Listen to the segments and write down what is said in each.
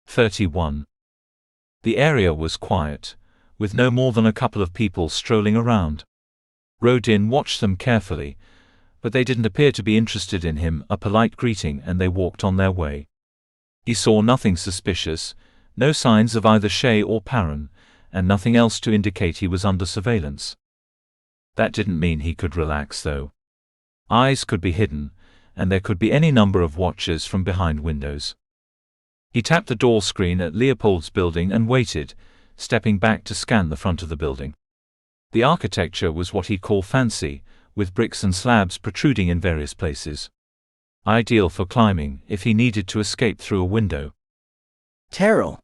31. The area was quiet, with no more than a couple of people strolling around. Rodin watched them carefully, but they didn't appear to be interested in him. A polite greeting and they walked on their way. He saw nothing suspicious, no signs of either Shay or Perrin, and nothing else to indicate he was under surveillance. That didn't mean he could relax, though. Eyes could be hidden, and there could be any number of watchers from behind windows. He tapped the door screen at Leopold's building and waited, stepping back to scan the front of the building. The architecture was what he'd call fancy, with bricks and slabs protruding in various places. Ideal for climbing if he needed to escape through a window. Terrell.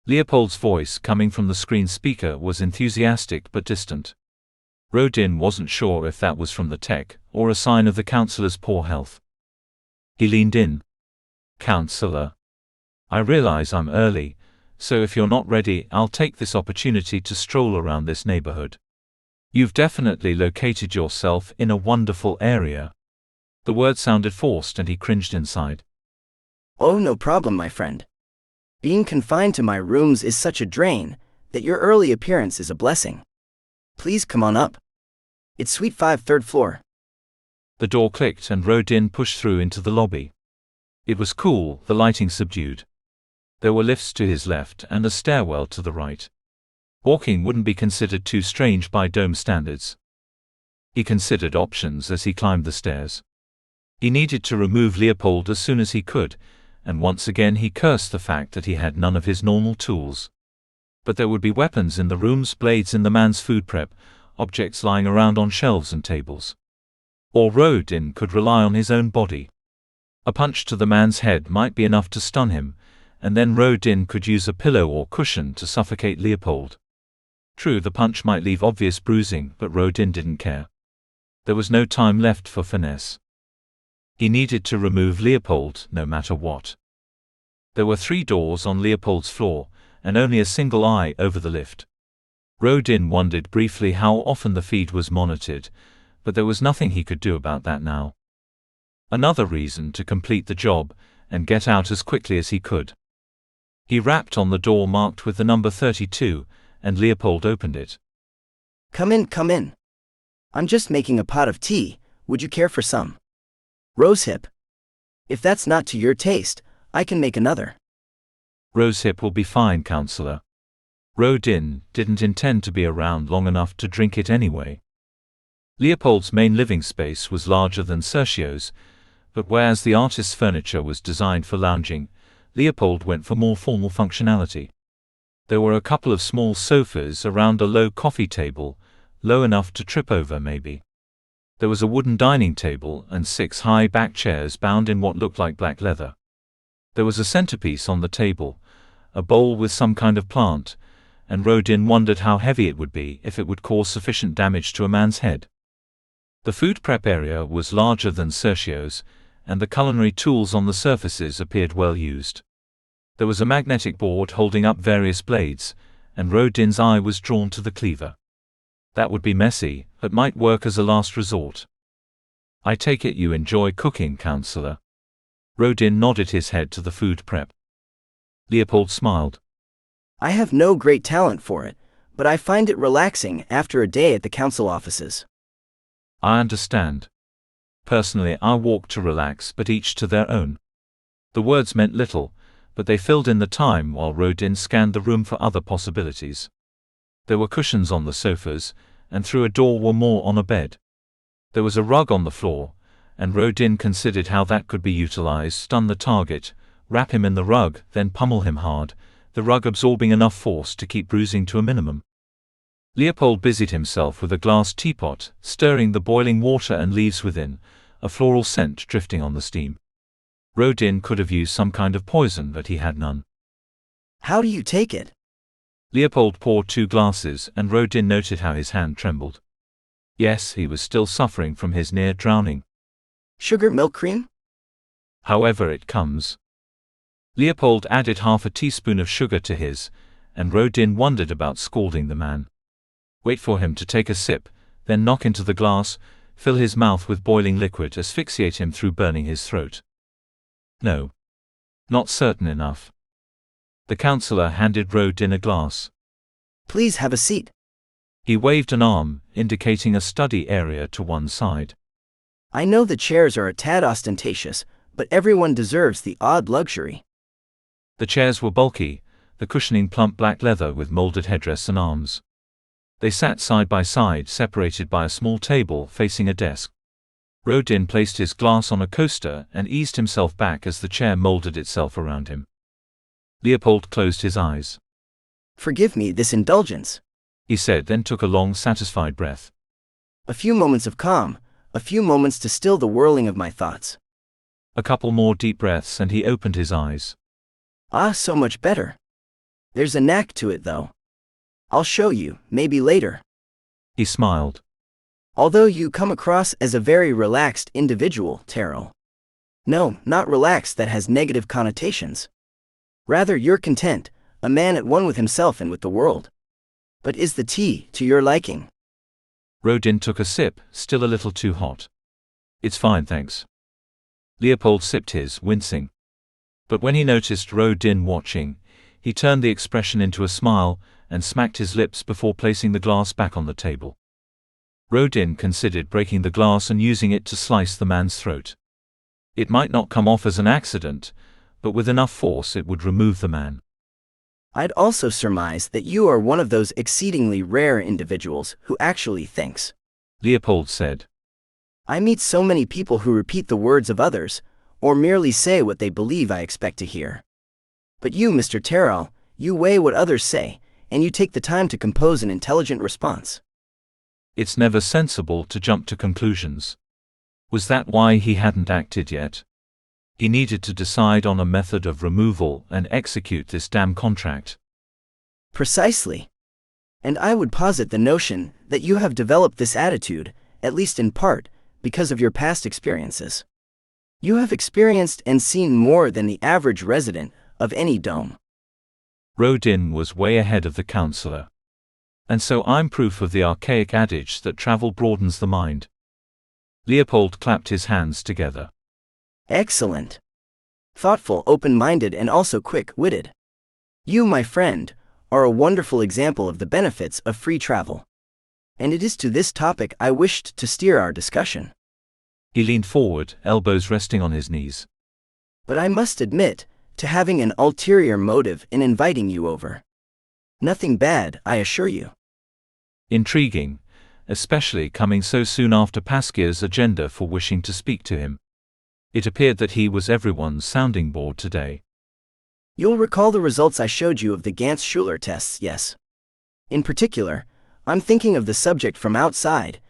Leopold's voice coming from the screen speaker was enthusiastic but distant. Rodin wasn't sure if that was from the tech or a sign of the counselor's poor health. He leaned in. "Counselor, I realize I'm early, so if you're not ready, I'll take this opportunity to stroll around this neighborhood. You've definitely located yourself in a wonderful area." The word sounded forced and he cringed inside. Oh, no problem, my friend. Being confined to my rooms is such a drain that your early appearance is a blessing. Please come on up. It's Suite 5, 3rd floor. The door clicked and Rodin pushed through into the lobby. It was cool, the lighting subdued. There were lifts to his left and a stairwell to the right. Walking wouldn't be considered too strange by dome standards. He considered options as he climbed the stairs. He needed to remove Leopold as soon as he could, and once again he cursed the fact that he had none of his normal tools. But there would be weapons in the rooms, blades in the man's food prep, objects lying around on shelves and tables. Or Rodin could rely on his own body. A punch to the man's head might be enough to stun him, and then Rodin could use a pillow or cushion to suffocate Leopold. True, the punch might leave obvious bruising, but Rodin didn't care. There was no time left for finesse. He needed to remove Leopold, no matter what. There were 3 doors on Leopold's floor, and only a single eye over the lift. Rodin wondered briefly how often the feed was monitored, but there was nothing he could do about that now. Another reason to complete the job, and get out as quickly as he could. He rapped on the door marked with the number 32, and Leopold opened it. Come in, come in. I'm just making a pot of tea, would you care for some? Rosehip. If that's not to your taste, I can make another. Rosehip will be fine, Counselor. Rodin didn't intend to be around long enough to drink it anyway. Leopold's main living space was larger than Sergio's, but whereas the artist's furniture was designed for lounging, Leopold went for more formal functionality. There were a couple of small sofas around a low coffee table, low enough to trip over maybe. There was a wooden dining table and 6 high-back chairs bound in what looked like black leather. There was a centerpiece on the table, a bowl with some kind of plant, and Rodin wondered how heavy it would be if it would cause sufficient damage to a man's head. The food prep area was larger than Sergio's, and the culinary tools on the surfaces appeared well used. There was a magnetic board holding up various blades, and Rodin's eye was drawn to the cleaver. That would be messy, but might work as a last resort. I take it you enjoy cooking, Counselor. Rodin nodded his head to the food prep. Leopold smiled. I have no great talent for it, but I find it relaxing after a day at the council offices. I understand. Personally, I walk to relax, but each to their own. The words meant little, but they filled in the time while Rodin scanned the room for other possibilities. There were cushions on the sofas, and through a door were more on a bed. There was a rug on the floor, and Rodin considered how that could be utilized: stun the target, wrap him in the rug, then pummel him hard, the rug absorbing enough force to keep bruising to a minimum. Leopold busied himself with a glass teapot, stirring the boiling water and leaves within, a floral scent drifting on the steam. Rodin could have used some kind of poison, but he had none. How do you take it? Leopold poured 2 glasses, and Rodin noted how his hand trembled. Yes, he was still suffering from his near drowning. Sugar milk cream? However it comes. Leopold added half a teaspoon of sugar to his, and Rodin wondered about scalding the man. Wait for him to take a sip, then knock into the glass, fill his mouth with boiling liquid, asphyxiate him through burning his throat. No. Not certain enough. The counselor handed Rodin a glass. Please have a seat. He waved an arm, indicating a study area to one side. I know the chairs are a tad ostentatious, but everyone deserves the odd luxury. The chairs were bulky, the cushioning plump black leather with molded headrests and arms. They sat side by side, separated by a small table facing a desk. Rodin placed his glass on a coaster and eased himself back as the chair molded itself around him. Leopold closed his eyes. Forgive me this indulgence, he said, then took a long, satisfied breath. A few moments of calm, a few moments to still the whirling of my thoughts. A couple more deep breaths and he opened his eyes. Ah, so much better. There's a knack to it though. I'll show you, maybe later. He smiled. Although you come across as a very relaxed individual, Terrell. No, not relaxed that has negative connotations. Rather, you're content, a man at one with himself and with the world. But is the tea to your liking? Rodin took a sip, still a little too hot. It's fine, thanks. Leopold sipped his, wincing. But when he noticed Rodin watching, he turned the expression into a smile and smacked his lips before placing the glass back on the table. Rodin considered breaking the glass and using it to slice the man's throat. It might not come off as an accident, but with enough force it would remove the man. I'd also surmise that you are one of those exceedingly rare individuals who actually thinks, Leopold said. I meet so many people who repeat the words of others, or merely say what they believe I expect to hear. But you, Mr. Terrell, you weigh what others say, and you take the time to compose an intelligent response. It's never sensible to jump to conclusions. Was that why he hadn't acted yet? He needed to decide on a method of removal and execute this damn contract. Precisely. And I would posit the notion that you have developed this attitude, at least in part, because of your past experiences. You have experienced and seen more than the average resident of any dome. Rodin was way ahead of the counselor. And so I'm proof of the archaic adage that travel broadens the mind. Leopold clapped his hands together. Excellent. Thoughtful, open-minded, and also quick-witted. You, my friend, are a wonderful example of the benefits of free travel. And it is to this topic I wished to steer our discussion. He leaned forward, elbows resting on his knees. But I must admit to having an ulterior motive in inviting you over. Nothing bad, I assure you. Intriguing, especially coming so soon after Pasquia's agenda for wishing to speak to him. It appeared that he was everyone's sounding board today. You'll recall the results I showed you of the Ganz-Schuler tests, yes? In particular, I'm thinking of the subject from outside,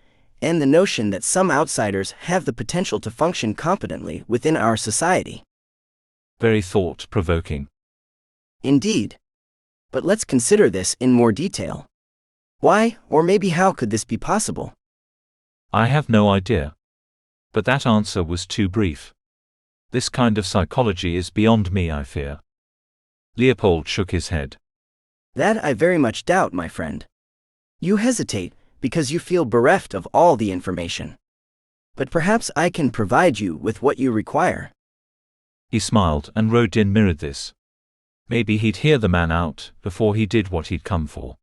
and the notion that some outsiders have the potential to function competently within our society. Very thought-provoking. Indeed. But let's consider this in more detail. Why, or maybe how could this be possible? I have no idea. But that answer was too brief. This kind of psychology is beyond me, I fear. Leopold shook his head. That I very much doubt, my friend. You hesitate because you feel bereft of all the information. But perhaps I can provide you with what you require. He smiled, and Rodin mirrored this. Maybe he'd hear the man out before he did what he'd come for.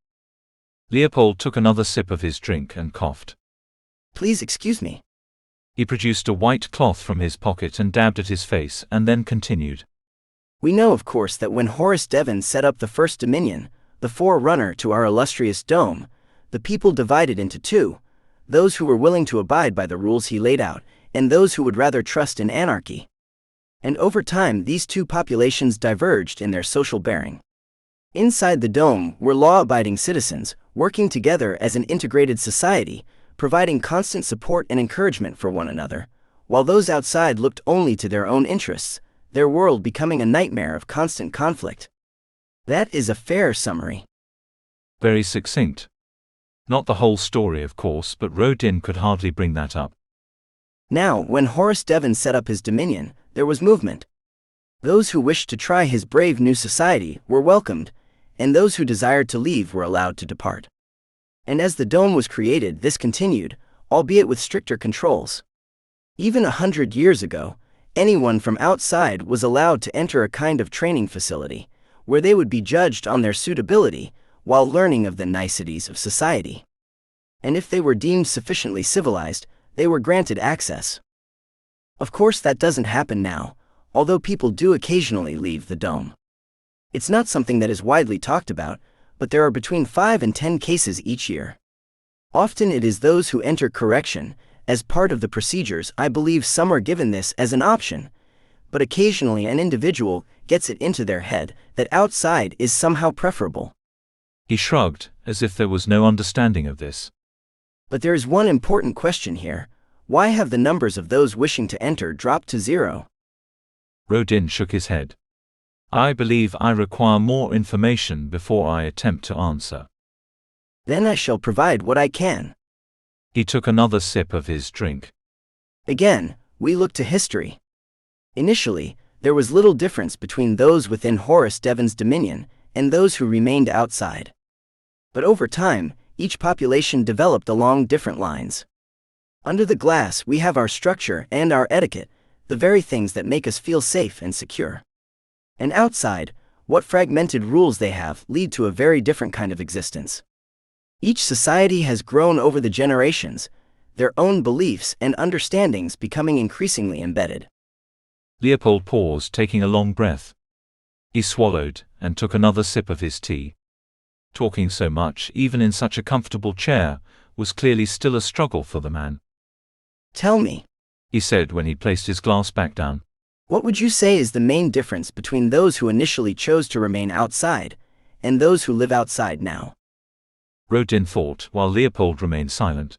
Leopold took another sip of his drink and coughed. Please excuse me. He produced a white cloth from his pocket and dabbed at his face and then continued. We know, of course, that when Horace Devon set up the First Dominion, the forerunner to our illustrious dome, the people divided into two, those who were willing to abide by the rules he laid out, and those who would rather trust in anarchy. And over time these two populations diverged in their social bearing. Inside the dome were law-abiding citizens, working together as an integrated society, providing constant support and encouragement for one another, while those outside looked only to their own interests, their world becoming a nightmare of constant conflict. That is a fair summary. Very succinct. Not the whole story, of course, but Rodin could hardly bring that up. Now, when Horace Devon set up his dominion, there was movement. Those who wished to try his brave new society were welcomed, and those who desired to leave were allowed to depart. And as the dome was created, this continued, albeit with stricter controls. Even 100 years ago, anyone from outside was allowed to enter a kind of training facility, where they would be judged on their suitability while learning of the niceties of society. And if they were deemed sufficiently civilized, they were granted access. Of course, that doesn't happen now, although people do occasionally leave the dome. It's not something that is widely talked about, but there are between 5 and 10 cases each year. Often it is those who enter correction. As part of the procedures, I believe some are given this as an option, but occasionally an individual gets it into their head that outside is somehow preferable. He shrugged, as if there was no understanding of this. But there is one important question here. Why have the numbers of those wishing to enter dropped to 0? Rodin shook his head. I believe I require more information before I attempt to answer. Then I shall provide what I can. He took another sip of his drink. Again, we look to history. Initially, there was little difference between those within Horace Devon's dominion and those who remained outside. But over time, each population developed along different lines. Under the glass, we have our structure and our etiquette, the very things that make us feel safe and secure. And outside, what fragmented rules they have lead to a very different kind of existence. Each society has grown over the generations, their own beliefs and understandings becoming increasingly embedded. Leopold paused, taking a long breath. He swallowed, and took another sip of his tea. Talking so much, even in such a comfortable chair, was clearly still a struggle for the man. Tell me, he said when he placed his glass back down. What would you say is the main difference between those who initially chose to remain outside and those who live outside now? Rodin thought, while Leopold remained silent.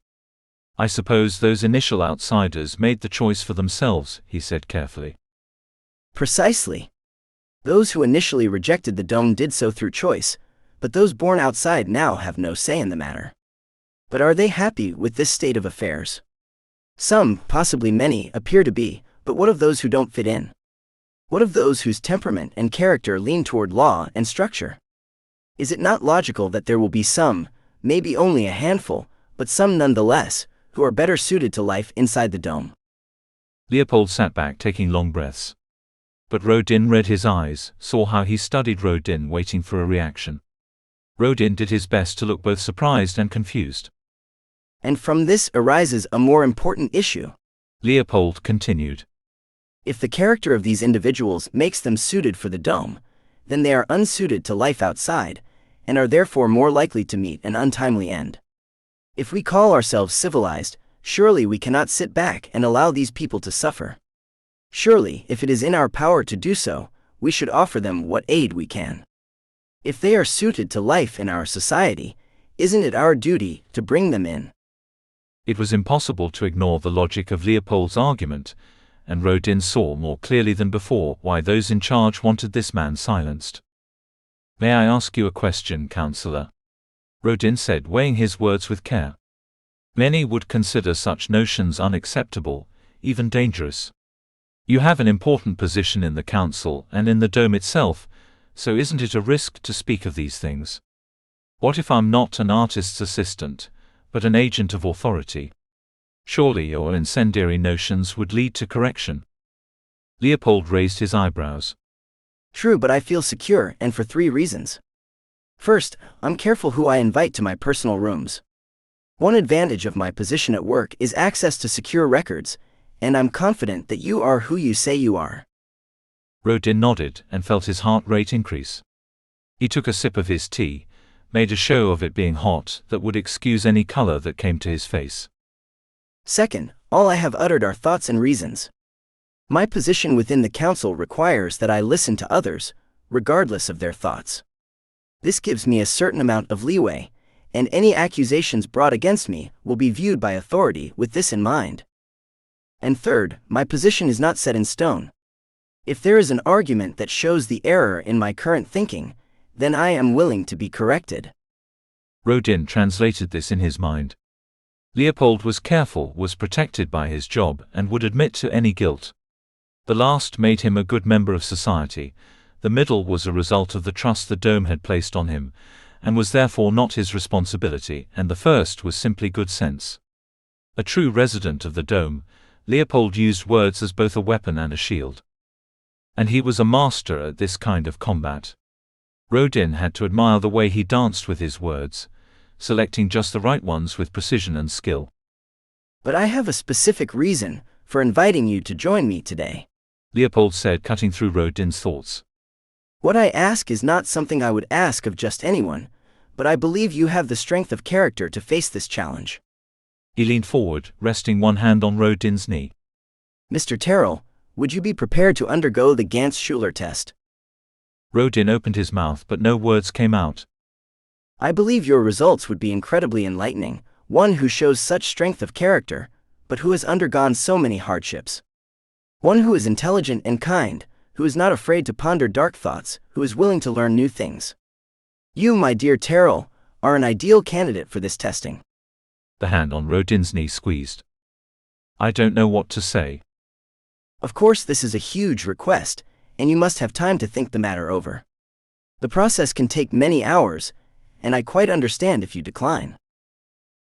I suppose those initial outsiders made the choice for themselves, he said carefully. Precisely. Those who initially rejected the dome did so through choice, but those born outside now have no say in the matter. But are they happy with this state of affairs? Some, possibly many, appear to be, but what of those who don't fit in? What of those whose temperament and character lean toward law and structure? Is it not logical that there will be some, maybe only a handful, but some nonetheless, who are better suited to life inside the dome? Leopold sat back, taking long breaths. But Rodin read his eyes, saw how he studied Rodin, waiting for a reaction. Rodin did his best to look both surprised and confused. And from this arises a more important issue, Leopold continued. If the character of these individuals makes them suited for the dome, then they are unsuited to life outside, and are therefore more likely to meet an untimely end. If we call ourselves civilized, surely we cannot sit back and allow these people to suffer. Surely, if it is in our power to do so, we should offer them what aid we can. If they are suited to life in our society, isn't it our duty to bring them in? It was impossible to ignore the logic of Leopold's argument, and Rodin saw more clearly than before why those in charge wanted this man silenced. May I ask you a question, Counselor? Rodin said, weighing his words with care. Many would consider such notions unacceptable, even dangerous. You have an important position in the council and in the dome itself, so isn't it a risk to speak of these things? What if I'm not an artist's assistant, but an agent of authority? Surely your incendiary notions would lead to correction. Leopold raised his eyebrows. True, but I feel secure, and for 3 reasons. First, I'm careful who I invite to my personal rooms. One advantage of my position at work is access to secure records, and I'm confident that you are who you say you are. Rodin nodded and felt his heart rate increase. He took a sip of his tea, made a show of it being hot that would excuse any color that came to his face. Second, all I have uttered are thoughts and reasons. My position within the council requires that I listen to others, regardless of their thoughts. This gives me a certain amount of leeway, and any accusations brought against me will be viewed by authority with this in mind. And third, my position is not set in stone. If there is an argument that shows the error in my current thinking, then I am willing to be corrected. Rodin translated this in his mind. Leopold was careful, was protected by his job, and would admit to any guilt. The last made him a good member of society, the middle was a result of the trust the dome had placed on him, and was therefore not his responsibility, and the first was simply good sense. A true resident of the dome, Leopold used words as both a weapon and a shield. And he was a master at this kind of combat. Rodin had to admire the way he danced with his words, selecting just the right ones with precision and skill. But I have a specific reason for inviting you to join me today, Leopold said, cutting through Rodin's thoughts. What I ask is not something I would ask of just anyone, but I believe you have the strength of character to face this challenge. He leaned forward, resting one hand on Rodin's knee. Mr. Terrell, would you be prepared to undergo the Ganz-Schuler test? Rodin opened his mouth, but no words came out. I believe your results would be incredibly enlightening, one who shows such strength of character, but who has undergone so many hardships. One who is intelligent and kind, who is not afraid to ponder dark thoughts, who is willing to learn new things. You, my dear Terrell, are an ideal candidate for this testing. The hand on Rodin's knee squeezed. I don't know what to say. Of course, this is a huge request, and you must have time to think the matter over. The process can take many hours, and I quite understand if you decline.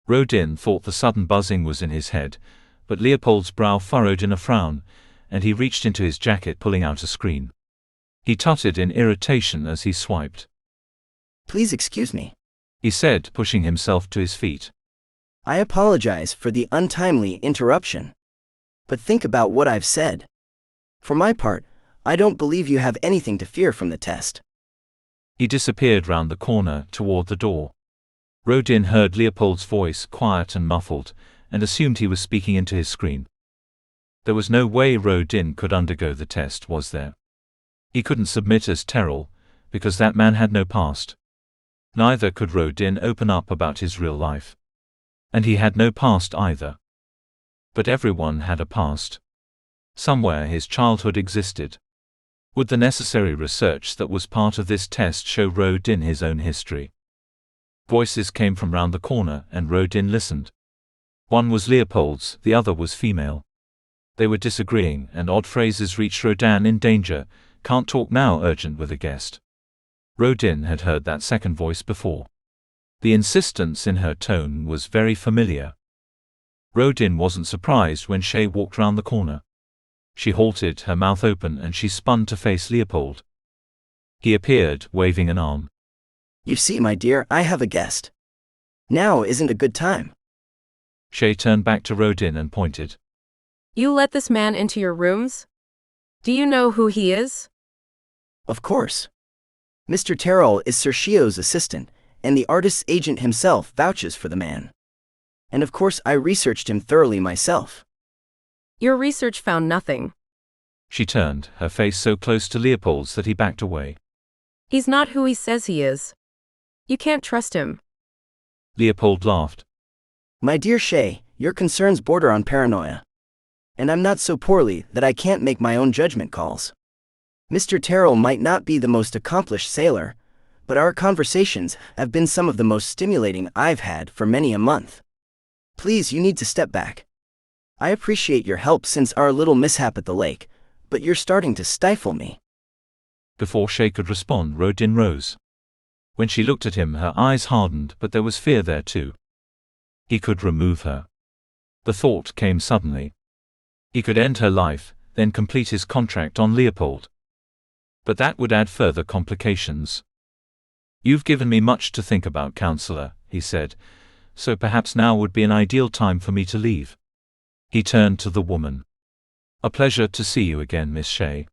Rodin thought the sudden buzzing was in his head, but Leopold's brow furrowed in a frown, and he reached into his jacket, pulling out a screen. He tutted in irritation as he swiped. Please excuse me, he said, pushing himself to his feet. I apologize for the untimely interruption. But think about what I've said. For my part, I don't believe you have anything to fear from the test. He disappeared round the corner, toward the door. Rodin heard Leopold's voice, quiet and muffled, and assumed he was speaking into his screen. There was no way Rodin could undergo the test, was there? He couldn't submit as Terrell, because that man had no past. Neither could Rodin open up about his real life. And he had no past either. But everyone had a past. Somewhere his childhood existed. Would the necessary research that was part of this test show Rodin his own history? Voices came from round the corner, and Rodin listened. One was Leopold's, the other was female. They were disagreeing, and odd phrases reached Rodin: in danger, can't talk now, urgent with a guest. Rodin had heard that second voice before. The insistence in her tone was very familiar. Rodin wasn't surprised when Shay walked round the corner. She halted, her mouth open, and she spun to face Leopold. He appeared, waving an arm. You see, my dear, I have a guest. Now isn't a good time. Shay turned back to Rodin and pointed. You let this man into your rooms? Do you know who he is? Of course. Mr. Terrell is Sergio's assistant, and the artist's agent himself vouches for the man. And of course I researched him thoroughly myself. Your research found nothing. She turned, her face so close to Leopold's that he backed away. He's not who he says he is. You can't trust him. Leopold laughed. My dear Shay, your concerns border on paranoia. And I'm not so poorly that I can't make my own judgment calls. Mr. Terrell might not be the most accomplished sailor, but our conversations have been some of the most stimulating I've had for many a month. Please, you need to step back. I appreciate your help since our little mishap at the lake, but you're starting to stifle me. Before Shay could respond, Rodin rose. When she looked at him, her eyes hardened, but there was fear there too. He could remove her. The thought came suddenly. He could end her life, then complete his contract on Leopold. But that would add further complications. You've given me much to think about, Counselor, he said, so perhaps now would be an ideal time for me to leave. He turned to the woman. A pleasure to see you again, Miss Shay.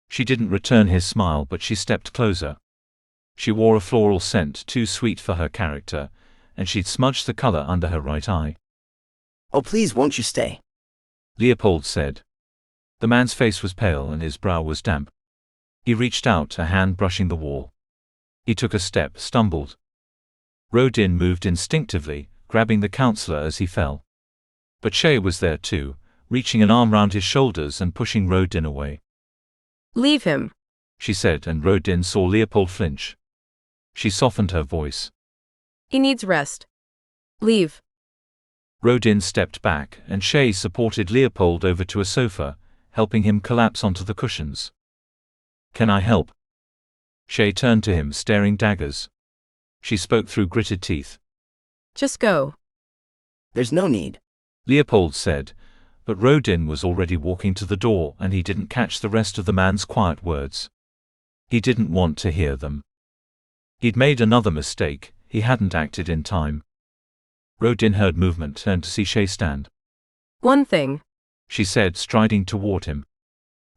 She didn't return his smile, but she stepped closer. She wore a floral scent too sweet for her character, and she'd smudged the color under her right eye. Oh, please, won't you stay? Leopold said. The man's face was pale and his brow was damp. He reached out, a hand brushing the wall. He took a step, stumbled. Rodin moved instinctively, grabbing the counselor as he fell. But Shay was there too, reaching an arm round his shoulders and pushing Rodin away. Leave him, she said, and Rodin saw Leopold flinch. She softened her voice. He needs rest. Leave. Rodin stepped back, and Shay supported Leopold over to a sofa, helping him collapse onto the cushions. Can I help? Shay turned to him, staring daggers. She spoke through gritted teeth. Just go. There's no need, Leopold said, but Rodin was already walking to the door and he didn't catch the rest of the man's quiet words. He didn't want to hear them. He'd made another mistake, he hadn't acted in time. Rodin heard movement, turned to see Shay stand. One thing, She said, striding toward him.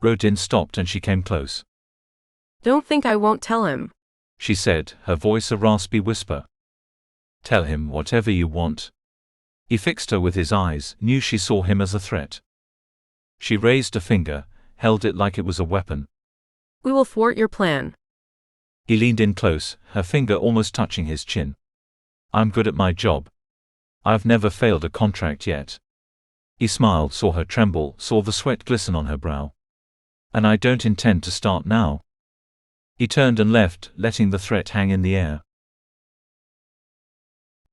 Rodin stopped and she came close. don't think I won't tell him. She said, her voice a raspy whisper. Tell him whatever you want. He fixed her with his eyes, knew she saw him as a threat. She raised a finger, held it like it was a weapon. We will thwart your plan. He leaned in close, her finger almost touching his chin. I'm good at my job. I've never failed a contract yet. He smiled, saw her tremble, saw the sweat glisten on her brow. And I don't intend to start now. He turned and left, letting the threat hang in the air.